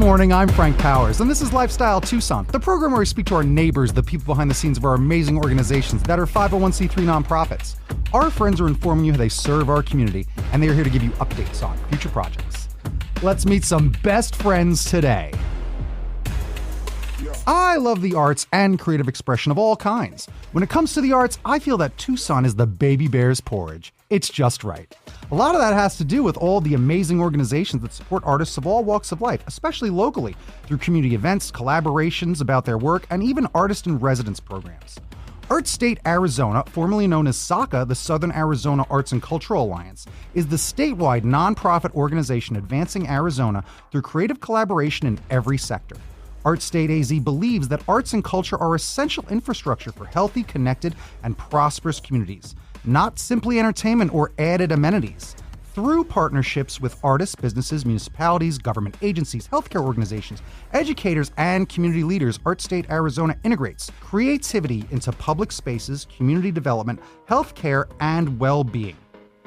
morning, I'm Frank Powers, and this is Lifestyle Tucson, the program where we speak to our neighbors, the people behind the scenes of our amazing organizations that are 501c3 nonprofits. Our friends are informing you how they serve our community, and they are here to give you updates on future projects. Let's meet some best friends today. I love the arts and creative expression of all kinds. When it comes to the arts, I feel that Tucson is the baby bear's porridge. It's just right. A lot of that has to do with all the amazing organizations that support artists of all walks of life, especially locally, through community events, collaborations about their work, and even artist in residence programs. Art State Arizona, formerly known as SACA, the Southern Arizona Arts and Cultural Alliance, is the statewide nonprofit organization advancing Arizona through creative collaboration in every sector. Art State AZ believes that arts and culture are essential infrastructure for healthy, connected, and prosperous communities, not simply entertainment or added amenities. Through partnerships with artists, businesses, municipalities, government agencies, healthcare organizations, educators, and community leaders, Art State Arizona integrates creativity into public spaces, community development, healthcare, and well-being.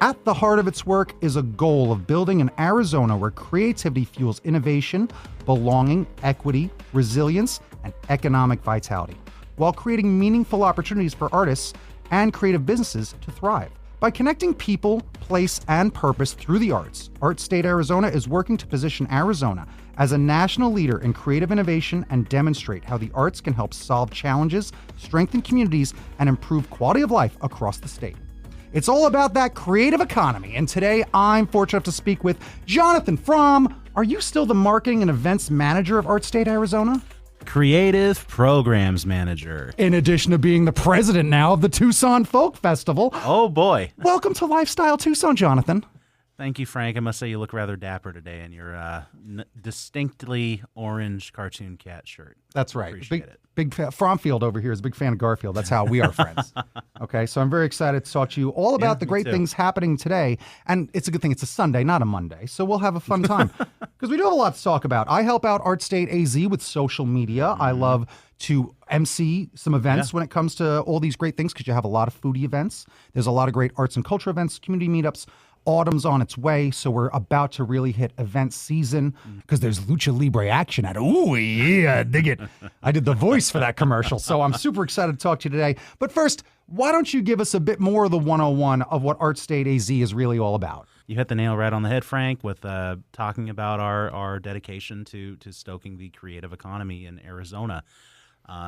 At the heart of its work is a goal of building an Arizona where creativity fuels innovation, belonging, equity, resilience, and economic vitality, while creating meaningful opportunities for artists and creative businesses to thrive. By connecting people, place, and purpose through the arts, Art State Arizona is working to position Arizona as a national leader in creative innovation and demonstrate how the arts can help solve challenges, strengthen communities, and improve quality of life across the state. It's all about that creative economy, and today I'm fortunate enough to speak with Jonathan Fromm. Are you still the marketing and events manager of Art State Arizona? Creative Programs Manager. In addition to being the president now of the Tucson Folk Festival. Oh boy. Welcome to Lifestyle Tucson, Jonathan. Thank you, Frank. I must say you look rather dapper today in your distinctly orange cartoon cat shirt. That's right. Appreciate it. Big Fromfield over here is a big fan of Garfield. That's how we are friends. Okay, so I'm very excited to talk to you all about the great things happening today. And it's a good thing it's a Sunday, not a Monday. So we'll have a fun time because we do have a lot to talk about. I help out Art State AZ with social media. I love to MC some events when it comes to all these great things because you have a lot of foodie events. There's a lot of great arts and culture events, community meetups. Autumn's on its way, so we're about to really hit event season because there's lucha libre action at. Ooh, yeah, dig it. I did the voice for that commercial, so I'm super excited to talk to you today. But first, why don't you give us a bit more of the 101 of what Art State AZ is really all about? You hit the nail right on the head, Frank, with talking about our dedication to stoking the creative economy in Arizona.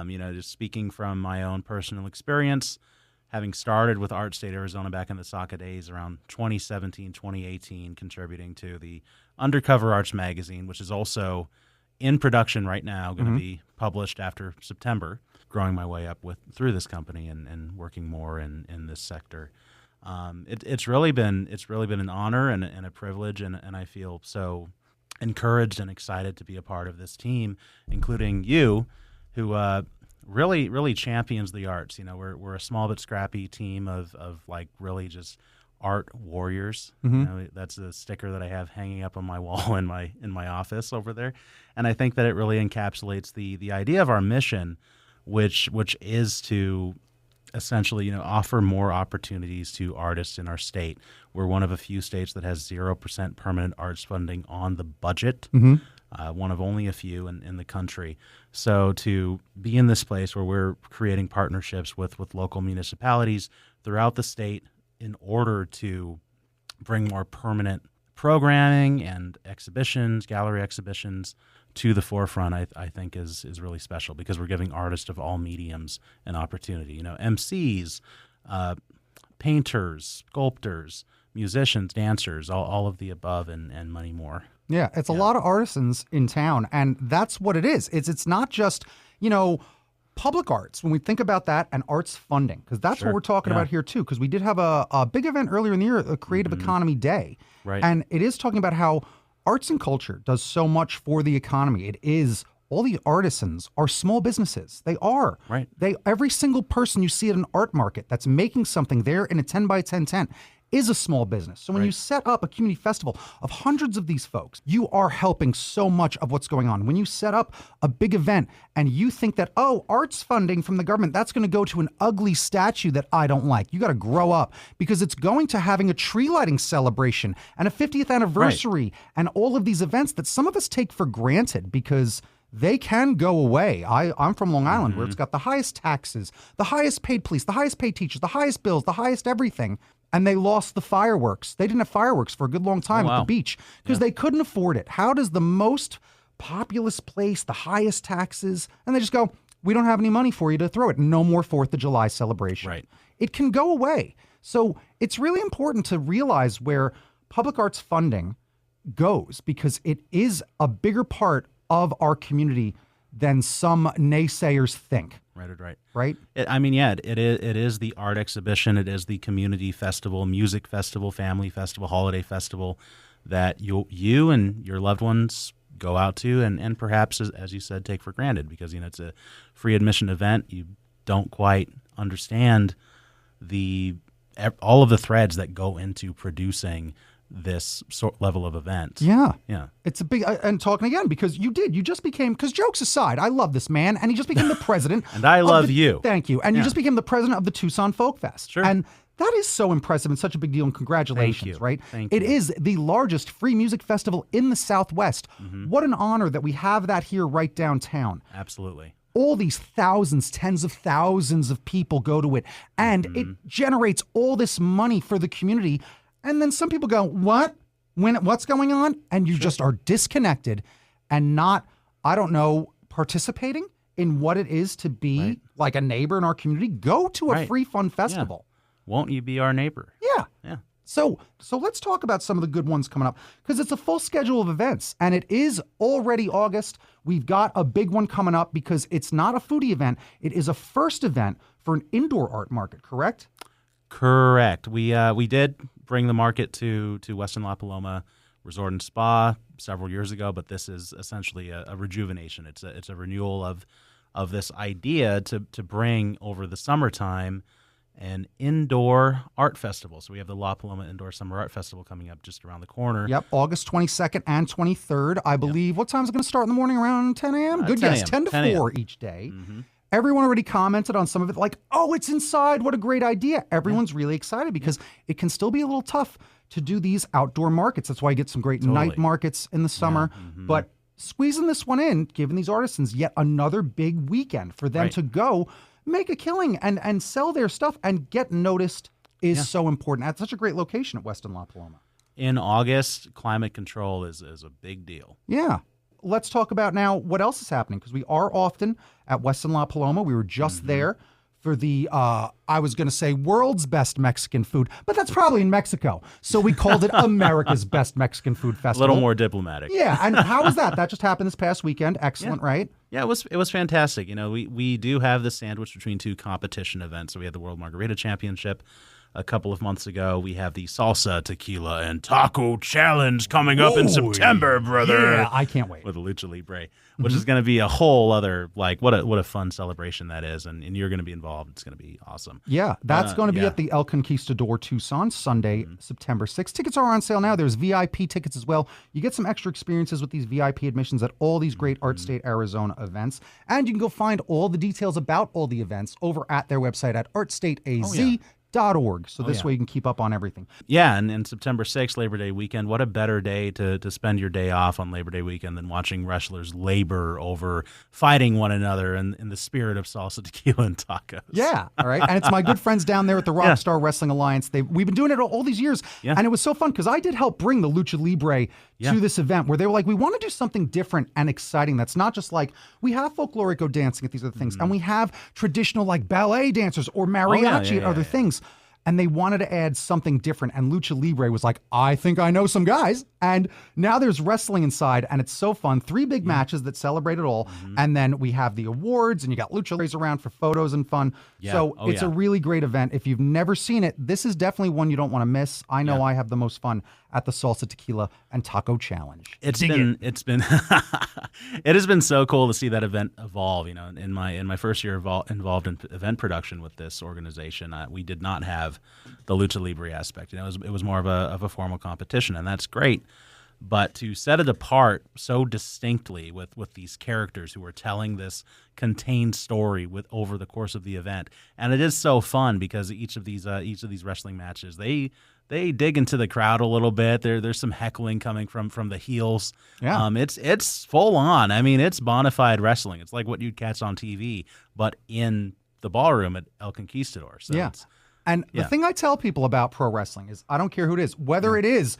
Just speaking from my own personal experience, having started with Art State Arizona back in the SACA days around 2017, 2018, contributing to the Undercover Arts magazine, which is also in production right now, going to be published after September, growing my way up through this company and working more in this sector. It's really been an honor and a privilege, and I feel so encouraged and excited to be a part of this team, including you, who really champions the arts. You know, we're a small but scrappy team of like really just art warriors. You know, that's a sticker that I have hanging up on my wall in my office over there, and I think that it really encapsulates the idea of our mission, which is to essentially offer more opportunities to artists in our state. We're one of a few states that has 0% permanent arts funding on the budget. One of only a few in the country. So to be in this place where we're creating partnerships with local municipalities throughout the state in order to bring more permanent programming and exhibitions, gallery exhibitions to the forefront, I think is really special because we're giving artists of all mediums an opportunity. MCs, painters, sculptors, musicians, dancers, all of the above and many more. Yeah, it's a lot of artisans in town, and that's what it is. It's not just, public arts. When we think about that and arts funding, because that's what we're talking about here too, because we did have a big event earlier in the year, a Creative Economy Day. Right. And it is talking about how arts and culture does so much for the economy. It is all the artisans are small businesses. They are. Right. Every single person you see at an art market that's making something there in a 10 by 10 tent is a small business. So when you set up a community festival of hundreds of these folks, you are helping so much of what's going on. When you set up a big event and you think that, oh, arts funding from the government, that's going to go to an ugly statue that I don't like. You got to grow up, because it's going to having a tree lighting celebration and a 50th anniversary and all of these events that some of us take for granted because they can go away. I'm from Long Island, where it's got the highest taxes, the highest paid police, the highest paid teachers, the highest bills, the highest everything. And they lost the fireworks. They didn't have fireworks for a good long time at the beach because they couldn't afford it. How does the most populous place, the highest taxes, and they just go, we don't have any money for you to throw it. No more 4th of July celebration. Right. It can go away. So it's really important to realize where public arts funding goes, because it is a bigger part of our community than some naysayers think. Right. It is the art exhibition. It is the community festival, music festival, family festival, holiday festival that you and your loved ones go out to and perhaps, as you said, take for granted, because it's a free admission event. You don't quite understand all of the threads that go into producing this level of event. Yeah. It's a big, and talking again, because you just became, because jokes aside, I love this man, and he just became the president. And I love you. Thank you. And you just became the president of the Tucson Folk Fest. Sure. And that is so impressive and such a big deal, and congratulations, right? Thank you. It is the largest free music festival in the Southwest. What an honor that we have that here right downtown. Absolutely. All these thousands, tens of thousands of people go to it, and it generates all this money for the community. And then some people go, what? What's going on? And you just are disconnected and not, I don't know, participating in what it is to be like a neighbor in our community. Go to a free fun festival. Yeah. Won't you be our neighbor? Yeah. So let's talk about some of the good ones coming up, because it's a full schedule of events, and it is already August. We've got a big one coming up because it's not a foodie event. It is a first event for an indoor art market, correct? Correct. We did bring the market to Weston La Paloma Resort and Spa several years ago, but this is essentially a rejuvenation. It's a renewal of this idea to bring over the summertime an indoor art festival. So we have the La Paloma Indoor Summer Art Festival coming up just around the corner. Yep, August 22nd and 23rd, I believe. What time is it going to start in the morning? Around 10 a.m.? Good 10 guess, 10 to 4 each day. Everyone already commented on some of it, like, oh, it's inside. What a great idea. Everyone's really excited because it can still be a little tough to do these outdoor markets. That's why you get some great night markets in the summer. But squeezing this one in, giving these artisans yet another big weekend for them to go make a killing and sell their stuff and get noticed is so important. That's such a great location at Weston La Paloma. In August, climate control is a big deal. Yeah. Let's talk about now what else is happening, because we are often at Weston La Paloma. We were just there for the, I was going to say world's best Mexican food, but that's probably in Mexico. So we called it America's Best Mexican Food Festival. A little more diplomatic. Yeah. And how was that? That just happened this past weekend. Excellent, right? Yeah, it was fantastic. We do have the sandwich between two competition events. So we had the World Margarita Championship a couple of months ago. We have the Salsa, Tequila, and Taco Challenge coming up in September, brother. Yeah, I can't wait. With the Lucha Libre, which is going to be a whole other, like, what a fun celebration that is. And you're going to be involved. It's going to be awesome. Yeah, that's going to be at the El Conquistador Tucson, Sunday, September 6th. Tickets are on sale now. There's VIP tickets as well. You get some extra experiences with these VIP admissions at all these great Art State Arizona events. And you can go find all the details about all the events over at their website at artstateaz.org. So this way you can keep up on everything. Yeah, and September 6th, Labor Day weekend, what a better day to spend your day off on Labor Day weekend than watching wrestlers labor over fighting one another in the spirit of salsa, tequila, and tacos. Yeah, all right. And it's my good friends down there at the Rockstar Wrestling Alliance. We've been doing it all these years, and it was so fun because I did help bring the Lucha Libre to this event where they were like, we want to do something different and exciting that's not just like, we have folklorico dancing at these other things, and we have traditional like ballet dancers or mariachi at other things. And they wanted to add something different. And Lucha Libre was like, I think I know some guys. And now there's wrestling inside, and it's so fun. 3 big matches that celebrate it all. And then we have the awards, and you got Lucha Libres around for photos and fun. So it's a really great event. If you've never seen it, this is definitely one you don't want to miss. I know I have the most fun at the Salsa, Tequila, and Taco Challenge. It has been so cool to see that event evolve. In my first year involved in event production with this organization, we did not have have the lucha libre aspect. It was more of a formal competition, and that's great. But to set it apart so distinctly with these characters who are telling this contained story over the course of the event, and it is so fun because each of these wrestling matches they dig into the crowd a little bit. There's some heckling coming from the heels. Yeah. It's full on. I mean, it's bona fide wrestling. It's like what you'd catch on TV, but in the ballroom at El Conquistador. So yeah. And the thing I tell people about pro wrestling is I don't care who it is, whether it is,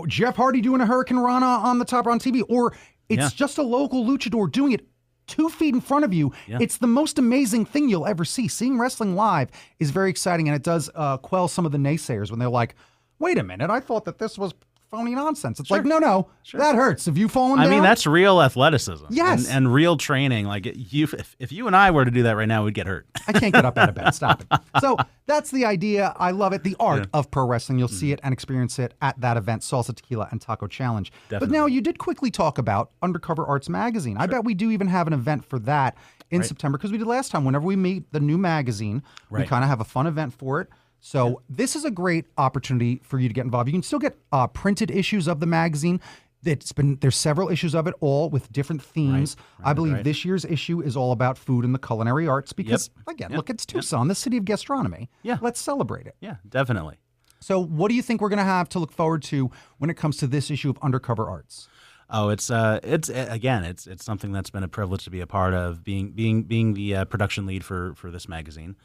Jeff Hardy doing a Hurricane Rana on the top on TV, or it's just a local luchador doing it 2 feet in front of you. Yeah. It's the most amazing thing you'll ever see. Seeing wrestling live is very exciting, and it does quell some of the naysayers when they're like, wait a minute, I thought that this was phony nonsense. It's like, no, that hurts. Have you fallen down? I mean, that's real athleticism. Yes. And real training. Like, if you and I were to do that right now, we'd get hurt. I can't get up out of bed. Stop it. So that's the idea. I love it. The art of pro wrestling. You'll see it and experience it at that event, Salsa, Tequila, and Taco Challenge. Definitely. But now you did quickly talk about Undercover Arts Magazine. I bet we do even have an event for that in September, because we did last time. Whenever we meet the new magazine, we kind of have a fun event for it. So this is a great opportunity for you to get involved. You can still get printed issues of the magazine. There's several issues of it, all with different themes. I believe this year's issue is all about food and the culinary arts because, look, it's Tucson, the city of gastronomy. Yeah. Let's celebrate it. Yeah, definitely. So what do you think we're going to have to look forward to when it comes to this issue of Undercover Arts? Oh, it's something that's been a privilege to be a part of, being the production lead for this magazine.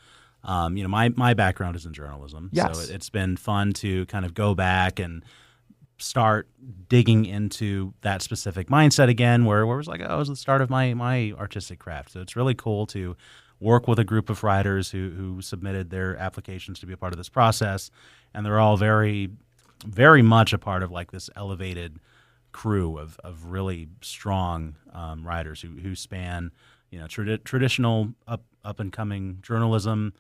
My background is in journalism, so it's been fun to kind of go back and start digging into that specific mindset again, where it was like, it was the start of my artistic craft. So it's really cool to work with a group of writers who submitted their applications to be a part of this process, and they're all very, very much a part of like this elevated crew of really strong writers who span traditional up and coming journalism.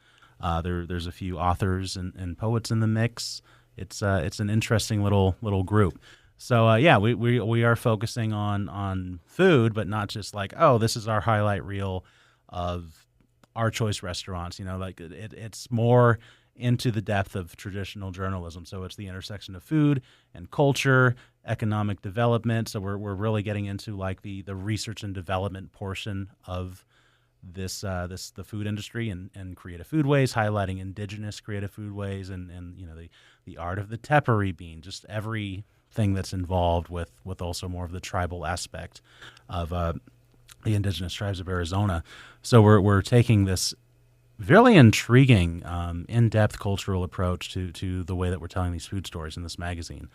There's a few authors and poets in the mix. It's an interesting little group. So we are focusing on food, but not just like, oh, this is our highlight reel of our choice restaurants. It's more into the depth of traditional journalism. So it's the intersection of food and culture, economic development. So we're really getting into like the research and development portion of the food industry and creative foodways, highlighting indigenous creative foodways and the art of the tepary bean, just everything that's involved with also more of the tribal aspect of the indigenous tribes of Arizona. So we're taking this really intriguing, in-depth cultural approach to the way that we're telling these food stories in this magazine.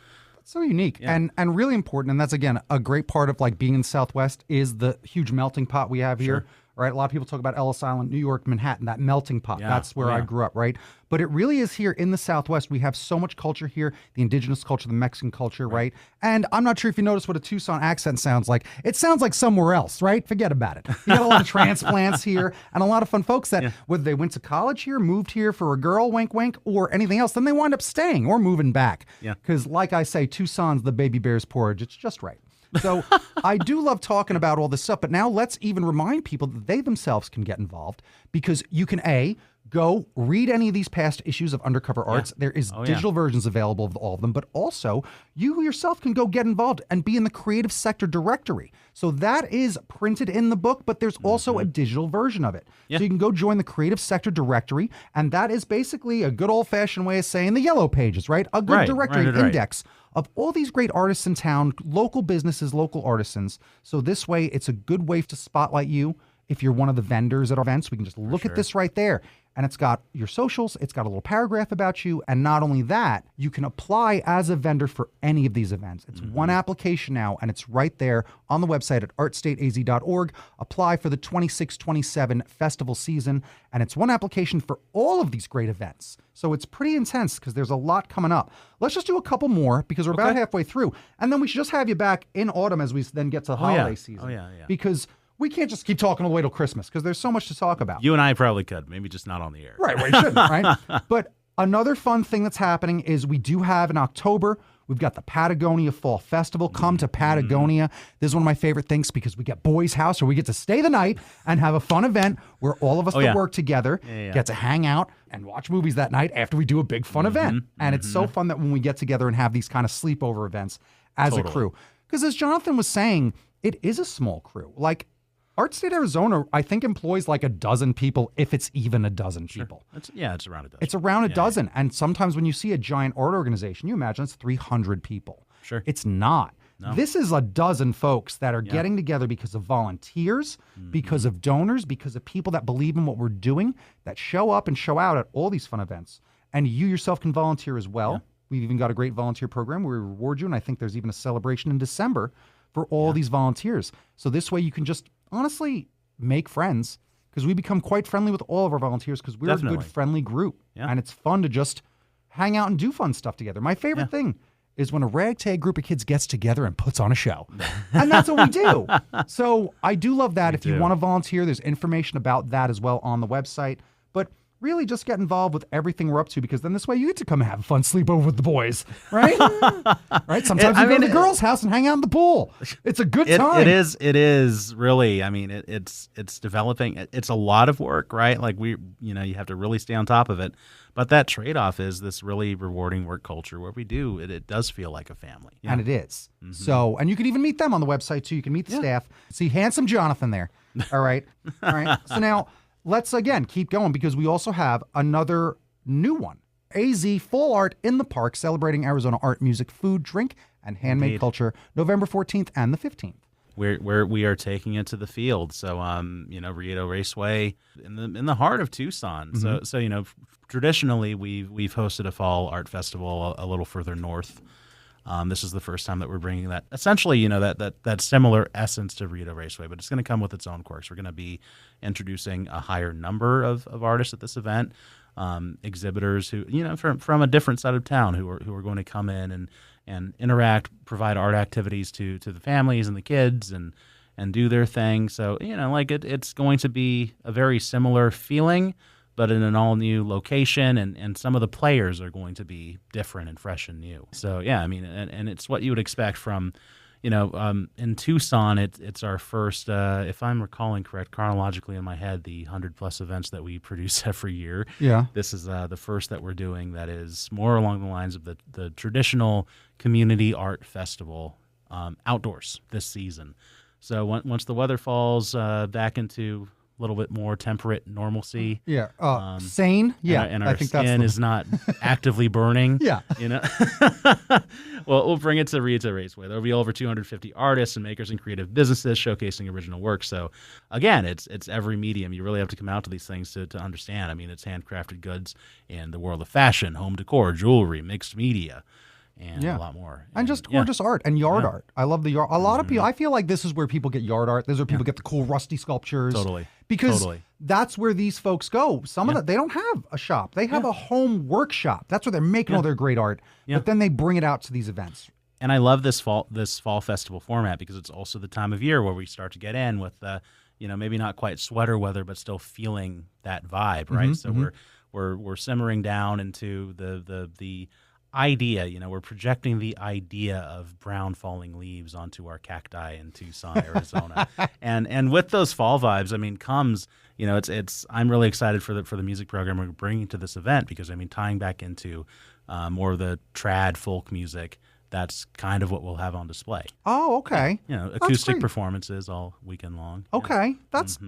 So unique and really important, and that's again a great part of like being in the Southwest is the huge melting pot we have here. Right, a lot of people talk about Ellis Island, New York, Manhattan, that melting pot. That's where I grew up, right? But it really is here in the Southwest. We have so much culture here, the indigenous culture, the Mexican culture, right? And I'm not sure if you notice what a Tucson accent sounds like. It sounds like somewhere else, right? Forget about it. You got a lot of transplants here and a lot of fun folks that whether they went to college here, moved here for a girl, wink, wink, or anything else, then they wind up staying or moving back. Because like I say, Tucson's the baby bear's porridge. It's just right. So I do love talking about all this stuff, but now let's even remind people that they themselves can get involved, because you can go read any of these past issues of Undercover Arts. There is digital versions available of all of them, but also you yourself can go get involved and be in the creative sector directory. So that is printed in the book, but there's also a digital version of it. So you can go join the creative sector directory, and that is basically a good old-fashioned way of saying the yellow pages, right? A good directory index of all these great artists in town, local businesses, local artisans. So this way, it's a good way to spotlight you. If you're one of the vendors at our events, we can just look at this right there. And it's got your socials, it's got a little paragraph about you. And not only that, you can apply as a vendor for any of these events. It's one application now, and it's right there on the website at artstateaz.org. Apply for the 26-27 festival season. And it's one application for all of these great events. So it's pretty intense because there's a lot coming up. Let's just do a couple more because we're about halfway through. And then we should just have you back in autumn as we then get to the holiday season. Because we can't just keep talking all the way till Christmas because there's so much to talk about. You and I probably could, maybe just not on the air. Right, we shouldn't, right? But Another fun thing that's happening is we do have in October, we've got the Patagonia Fall Festival. Come to Patagonia. This is one of my favorite things because we get Boys House, or we get to stay the night and have a fun event where all of us that work together get to hang out and watch movies that night after we do a big fun event. And it's so fun that when we get together and have these kind of sleepover events as a crew. Because as Jonathan was saying, it is a small crew. Like, Art State Arizona, I think, employs like a dozen people, if it's even a dozen people. It's around a dozen. It's around a dozen. And sometimes when you see a giant art organization, you imagine it's 300 people. Sure. It's not. No. This is a dozen folks that are getting together because of volunteers, because of donors, because of people that believe in what we're doing, that show up and show out at all these fun events. And you yourself can volunteer as well. Yeah. We've even got a great volunteer program where we reward you. And I think there's even a celebration in December for all these volunteers. So this way you can just honestly make friends, because we become quite friendly with all of our volunteers because we're a good, friendly group. Yeah. And it's fun to just hang out and do fun stuff together. My favorite thing is when a ragtag group of kids gets together and puts on a show. And that's what we do. So I do love that. If you want to volunteer, there's information about that as well on the website. But really just get involved with everything we're up to, because then this way you get to come and have a fun sleepover with the boys, right? Right? Sometimes we go to the girls' house and hang out in the pool. It's a good time. It is really, I mean, it's developing. It's a lot of work, right? Like you have to really stay on top of it. But that trade-off is this really rewarding work culture where it does feel like a family. And it is. So, and you can even meet them on the website too. You can meet the staff. See handsome Jonathan there. All right. All right. So now, let's, again, keep going, because we also have another new one. AZ Full Art in the Park, celebrating Arizona art, music, food, drink, and handmade culture, November 14th and the 15th. We are taking it to the field. So, Riedo Raceway in the heart of Tucson. So traditionally we've hosted a fall art festival a little further north. This is the first time that we're bringing that, essentially, that similar essence to Riedo Raceway, but it's going to come with its own quirks. We're going to be introducing a higher number of artists at this event, exhibitors who, from a different side of town who are going to come in and interact, provide art activities to the families and the kids and do their thing. So, it's going to be a very similar feeling, but in an all-new location, and some of the players are going to be different and fresh and new. So, and it's what you would expect from, in Tucson, it's our first, if I'm recalling correct, chronologically in my head, the 100-plus events that we produce every year. Yeah. This is the first that we're doing that is more along the lines of the traditional community art festival outdoors this season. So once the weather falls back into a little bit more temperate normalcy. Yeah. Sane. Yeah. And our skin is not actively burning. Yeah. Well, we'll bring it to Riedo Raceway. There'll be over 250 artists and makers and creative businesses showcasing original work. So, again, it's every medium. You really have to come out to these things to understand. I mean, it's handcrafted goods in the world of fashion, home decor, jewelry, mixed media, and a lot more. And just gorgeous art and yard art. I love the yard. A lot of people, I feel like this is where people get yard art. This is where people get the cool rusty sculptures. Totally. Because that's where these folks go. Some of they don't have a shop. They have a home workshop. That's where they're making all their great art. But then they bring it out to these events. And I love this fall festival format, because it's also the time of year where we start to get in with maybe not quite sweater weather, but still feeling that vibe, right? So we're simmering down into the idea, we're projecting the idea of brown falling leaves onto our cacti in Tucson, Arizona. and with those fall vibes, comes, I'm really excited for the music program we're bringing to this event, because tying back into more of the trad folk music, that's kind of what we'll have on display. Oh, okay. Acoustic performances all weekend long. Okay. That's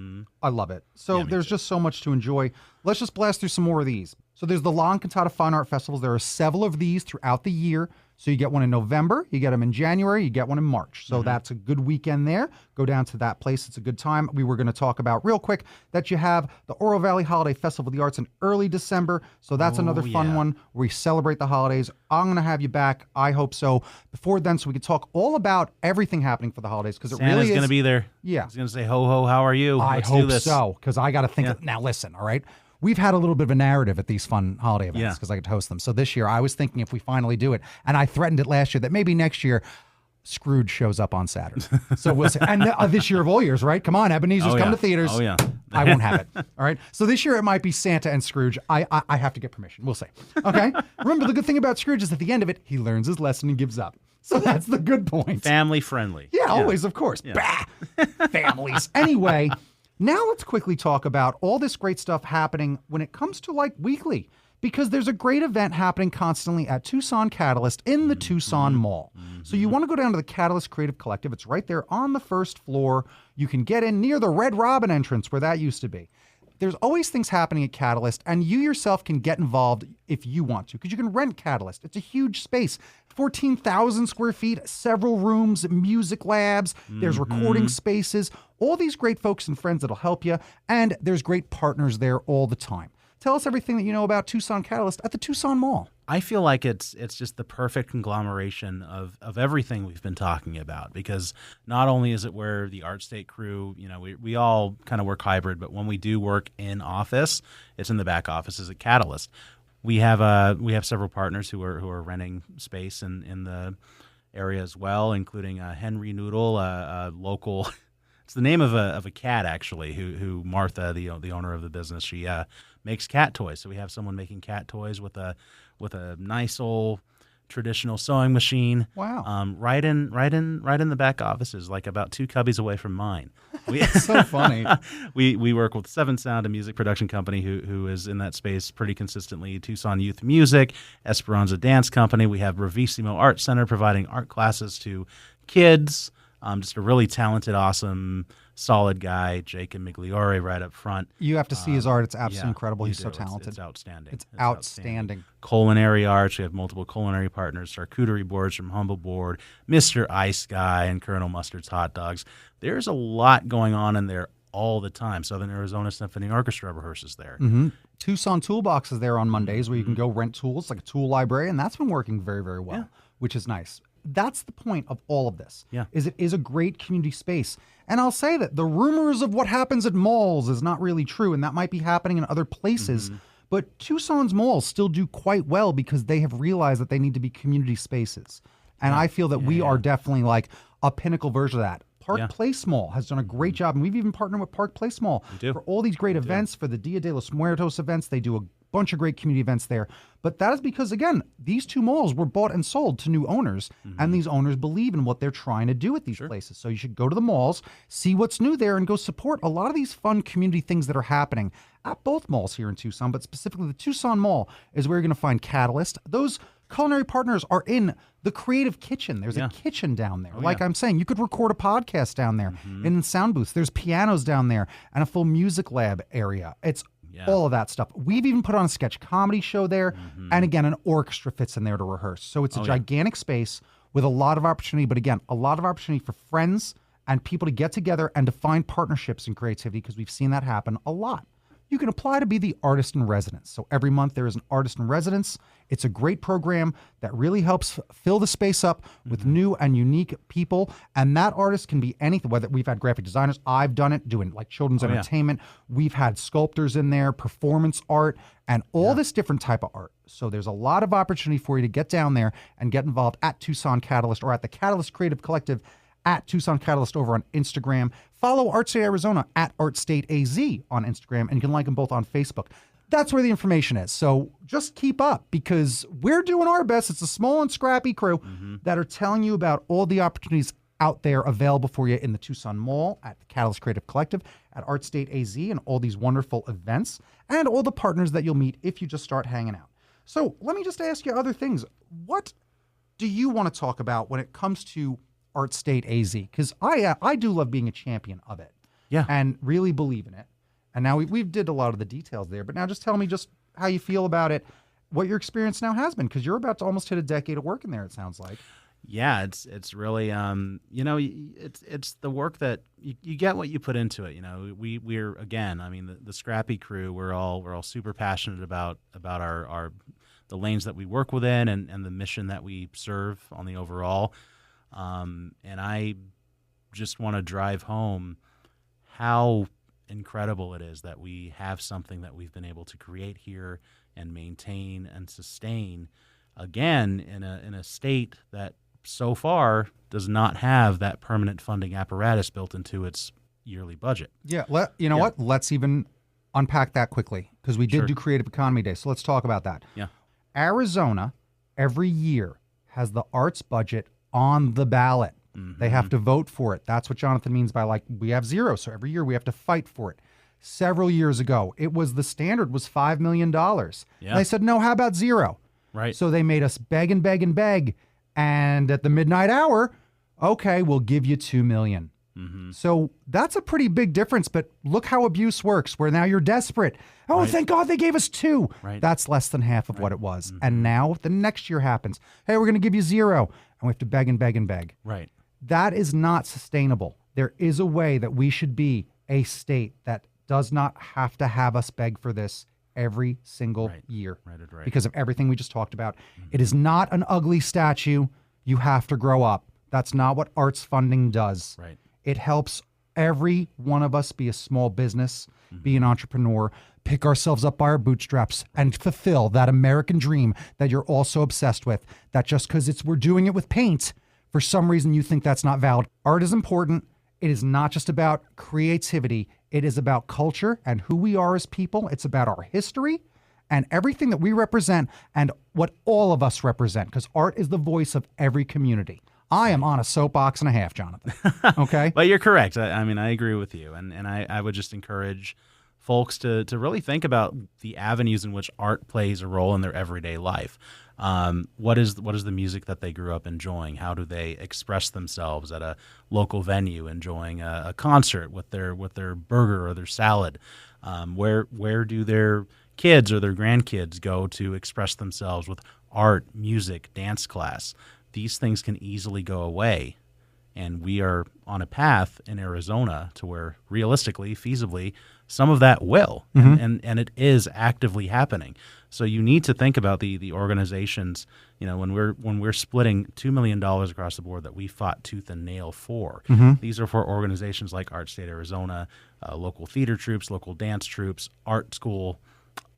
I love it. So there's just so much to enjoy. Let's just blast through some more of these. So there's the La Encantada Fine Art Festivals. There are several of these throughout the year. So you get one in November, you get them in January, you get one in March. So that's a good weekend there. Go down to that place. It's a good time. We were going to talk about real quick that you have the Oro Valley Holiday Festival of the Arts in early December. So that's another fun one where we celebrate the holidays. I'm going to have you back. I hope so. Before then, so we can talk all about everything happening for the holidays, because it really is. Santa's going to be there. Yeah. He's going to say, ho, ho, how are you? Let's hope so, because I got to think. Now, listen, all right? We've had a little bit of a narrative at these fun holiday events because I get to host them. So this year I was thinking, if we finally do it, and I threatened it last year, that maybe next year Scrooge shows up on Saturday. So we'll see. And this year of all years, right? Come on, Ebenezer's come to theaters. Oh, yeah. I won't have it. All right. So this year it might be Santa and Scrooge. I have to get permission. We'll see. Okay. Remember, the good thing about Scrooge is at the end of it, he learns his lesson and gives up. So that's the good point. Family friendly. Yeah, always, of course. Yeah. Bah! Families. Anyway, now let's quickly talk about all this great stuff happening when it comes to like weekly, because there's a great event happening constantly at Tucson Catalyst in the Tucson Mall. So you want to go down to the Catalyst Creative Collective. It's right there on the first floor. You can get in near the Red Robin entrance where that used to be. There's always things happening at Catalyst, and you yourself can get involved if you want to, because you can rent Catalyst. It's a huge space, 14,000 square feet, several rooms, music labs, there's recording spaces, all these great folks and friends that'll help you, and there's great partners there all the time. Tell us everything that you know about Tucson Catalyst at the Tucson Mall. I feel like it's just the perfect conglomeration of everything we've been talking about, because not only is it where the Art State crew, we all kind of work hybrid, but when we do work in office, it's in the back offices at Catalyst. We have several partners who are renting space in the area as well, including Henry Noodle, a local. It's the name of a cat actually, who Martha, the owner of the business, she makes cat toys. So we have someone making cat toys with a nice old traditional sewing machine. Wow. Right in the back offices, like about 2 cubbies away from mine. So funny. We work with Seven Sound, a music production company who is in that space pretty consistently. Tucson Youth Music, Esperanza Dance Company. We have Bravissimo Art Center providing art classes to kids. Just a really talented, awesome, solid guy, Jake Migliore, right up front. You have to see his art. It's absolutely incredible. He's so do. talented. It's outstanding. It's outstanding. Culinary arts. We have multiple culinary partners, charcuterie boards from Humble Board, Mr. Ice Guy, and Colonel Mustard's Hot Dogs. There's a lot going on in there all the time. Southern Arizona Symphony Orchestra rehearses there. Tucson Toolbox is there on Mondays where you can go rent tools, like a tool library, and that's been working very, very well, which is nice. That's the point of all of this, is it is a great community space. And I'll say that the rumors of what happens at malls is not really true, and that might be happening in other places, but Tucson's malls still do quite well because they have realized that they need to be community spaces. And I feel that we are definitely like a pinnacle version of that. Park Place Mall has done a great job, and we've even partnered with Park Place Mall for all these great events, for the Dia de los Muertos events. They do a bunch of great community events there. But that is because, again, these 2 malls were bought and sold to new owners, and these owners believe in what they're trying to do with these places. So you should go to the malls, see what's new there, and go support a lot of these fun community things that are happening at both malls here in Tucson, but specifically the Tucson Mall is where you're going to find Catalyst. Those culinary partners are in the creative kitchen. There's a kitchen down there. I'm saying, you could record a podcast down there in sound booths. There's pianos down there and a full music lab area. It's all of that stuff. We've even put on a sketch comedy show there. And again, an orchestra fits in there to rehearse. So it's a gigantic space with a lot of opportunity, but again, a lot of opportunity for friends and people to get together and to find partnerships and creativity, because we've seen that happen a lot. You can apply to be the artist in residence. So every month there is an artist in residence. It's a great program that really helps fill the space up with new and unique people. And that artist can be anything, whether we've had graphic designers, I've done it, doing like children's entertainment. We've had sculptors in there, performance art, and all this different type of art. So there's a lot of opportunity for you to get down there and get involved at Tucson Catalyst or at the Catalyst Creative Collective at Tucson Catalyst over on Instagram. Follow Art State Arizona at ArtStateAZ on Instagram, and you can like them both on Facebook. That's where the information is. So just keep up, because we're doing our best. It's a small and scrappy crew that are telling you about all the opportunities out there available for you in the Tucson Mall, at the Catalyst Creative Collective, at Art State AZ, and all these wonderful events, and all the partners that you'll meet if you just start hanging out. So let me just ask you other things. What do you want to talk about when it comes to Art State AZ? Because I do love being a champion of it, and really believe in it. And now we did a lot of the details there, but now just tell me just how you feel about it, what your experience now has been, because you're about to almost hit a decade of work in there, it sounds like. Yeah, it's really it's the work that you get what you put into it. We're again, I mean, the scrappy crew, we're all super passionate about our the lanes that we work within and the mission that we serve on the overall. And I just want to drive home how incredible it is that we have something that we've been able to create here and maintain and sustain, again, in a state that so far does not have that permanent funding apparatus built into its yearly budget. Yeah. You know what? Let's even unpack that quickly, because we did do Creative Economy Day. So let's talk about that. Yeah. Arizona every year has the arts budget on the ballot. They have to vote for it. That's what Jonathan means by, like, we have zero. So every year we have to fight for it. Several years ago, the standard was $5 million. Yeah. And they said, no, how about zero? Right. So they made us beg and beg and beg. And at the midnight hour, okay, we'll give you $2 million. So that's a pretty big difference. But look how abuse works, where now you're desperate. Oh, thank God they gave us $2. Right. That's less than half of what it was. And now the next year happens. Hey, we're going to give you $0. And we have to beg and beg and beg. Right. That is not sustainable. There is a way that we should be a state that does not have to have us beg for this every single year because of everything we just talked about. It is not an ugly statue. You have to grow up. That's not what arts funding does. Right. It helps every one of us be a small business, be an entrepreneur, pick ourselves up by our bootstraps, and fulfill that American dream that you're also obsessed with. That just because we're doing it with paint, for some reason you think that's not valid. Art is important. It is not just about creativity. It is about culture and who we are as people. It's about our history and everything that we represent and what all of us represent, because art is the voice of every community. I am on a soapbox and a half, Jonathan. Okay? But you're correct. I mean, I agree with you. And I would just encourage folks to really think about the avenues in which art plays a role in their everyday life. What is the music that they grew up enjoying? How do they express themselves at a local venue, enjoying a concert with their burger or their salad? Where do their kids or their grandkids go to express themselves with art, music, dance class? These things can easily go away, and we are on a path in Arizona to where realistically, feasibly, some of that will, and it is actively happening. So you need to think about the organizations. You know, when we're splitting $2 million across the board that we fought tooth and nail for. These are for organizations like Art State Arizona, local theater troops, local dance troops, art school,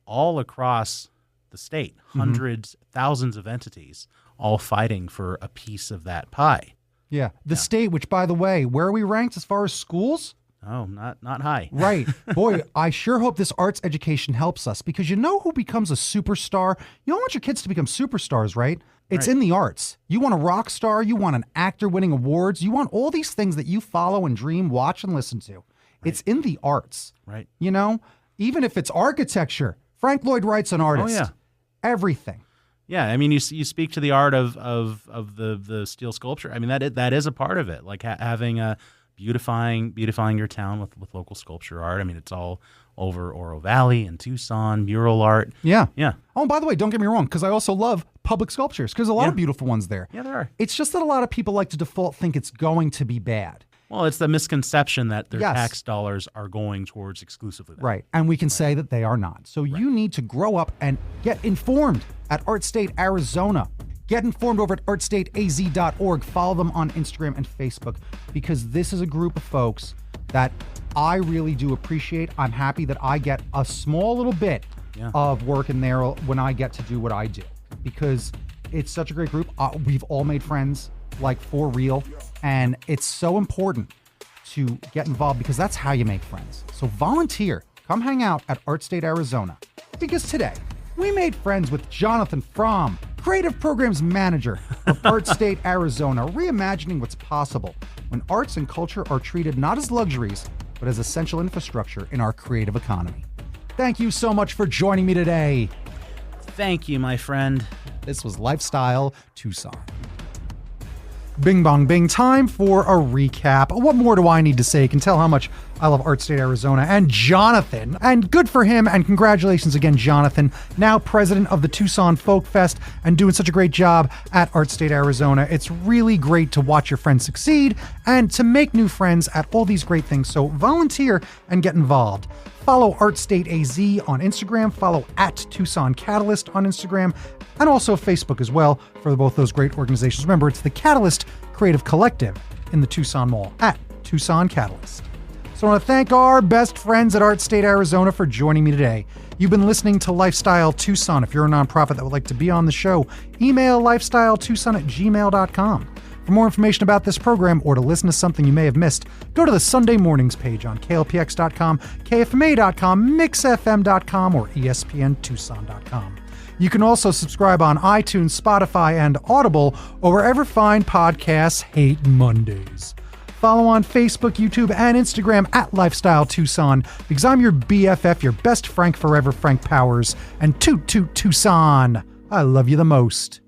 all across the state. Hundreds, thousands of entities, all fighting for a piece of that pie. Yeah. The state, which, by the way, where are we ranked as far as schools? Oh, not high. Right. Boy, I sure hope this arts education helps us, because you know who becomes a superstar? You don't want your kids to become superstars, right? It's in the arts. You want a rock star. You want an actor winning awards. You want all these things that you follow and dream, watch, and listen to. It's in the arts. Right. You know, even if it's architecture, Frank Lloyd Wright's an artist. Oh, yeah. Everything. Yeah, I mean, you speak to the art of the steel sculpture. I mean, that is a part of it, like having a beautifying your town with local sculpture art. I mean, it's all over Oro Valley and Tucson, mural art. Yeah. Yeah. Oh, and by the way, don't get me wrong, because I also love public sculptures, because there's a lot of beautiful ones there. Yeah, there are. It's just that a lot of people like to default think it's going to be bad. Well, it's the misconception that their tax dollars are going towards exclusively that. Right. And we can say that they are not. So you need to grow up and get informed at Art State Arizona. Get informed over at artstateaz.org. Follow them on Instagram and Facebook, because this is a group of folks that I really do appreciate. I'm happy that I get a small little bit of work in there when I get to do what I do, because it's such a great group. We've all made friends, like, for real. And it's so important to get involved, because that's how you make friends. So volunteer. Come hang out at Art State Arizona. Because today, we made friends with Jonathan Fromm, Creative Programs Manager of Art State Arizona, reimagining what's possible when arts and culture are treated not as luxuries, but as essential infrastructure in our creative economy. Thank you so much for joining me today. Thank you, my friend. This was Lifestyle Tucson. Bing bong bing, time for a recap. What more do I need to say? You can tell how much I love Art State Arizona and Jonathan. And good for him, and congratulations again, Jonathan, now president of the Tucson Folk Fest and doing such a great job at Art State Arizona. It's really great to watch your friends succeed and to make new friends at all these great things. So volunteer and get involved. Follow Art State AZ on Instagram. Follow at Tucson Catalyst on Instagram, and also Facebook as well for both those great organizations. Remember, it's the Catalyst Creative Collective in the Tucson Mall at Tucson Catalyst. So I want to thank our best friends at Art State Arizona for joining me today. You've been listening to Lifestyle Tucson. If you're a nonprofit that would like to be on the show, email lifestyletucson@gmail.com. For more information about this program or to listen to something you may have missed, go to the Sunday Mornings page on klpx.com, kfma.com, mixfm.com, or espntucson.com. You can also subscribe on iTunes, Spotify, and Audible, or wherever fine podcasts hate Mondays. Follow on Facebook, YouTube, and Instagram at Lifestyle Tucson, because I'm your BFF, your best Frank forever, Frank Powers, and toot toot Tucson. I love you the most.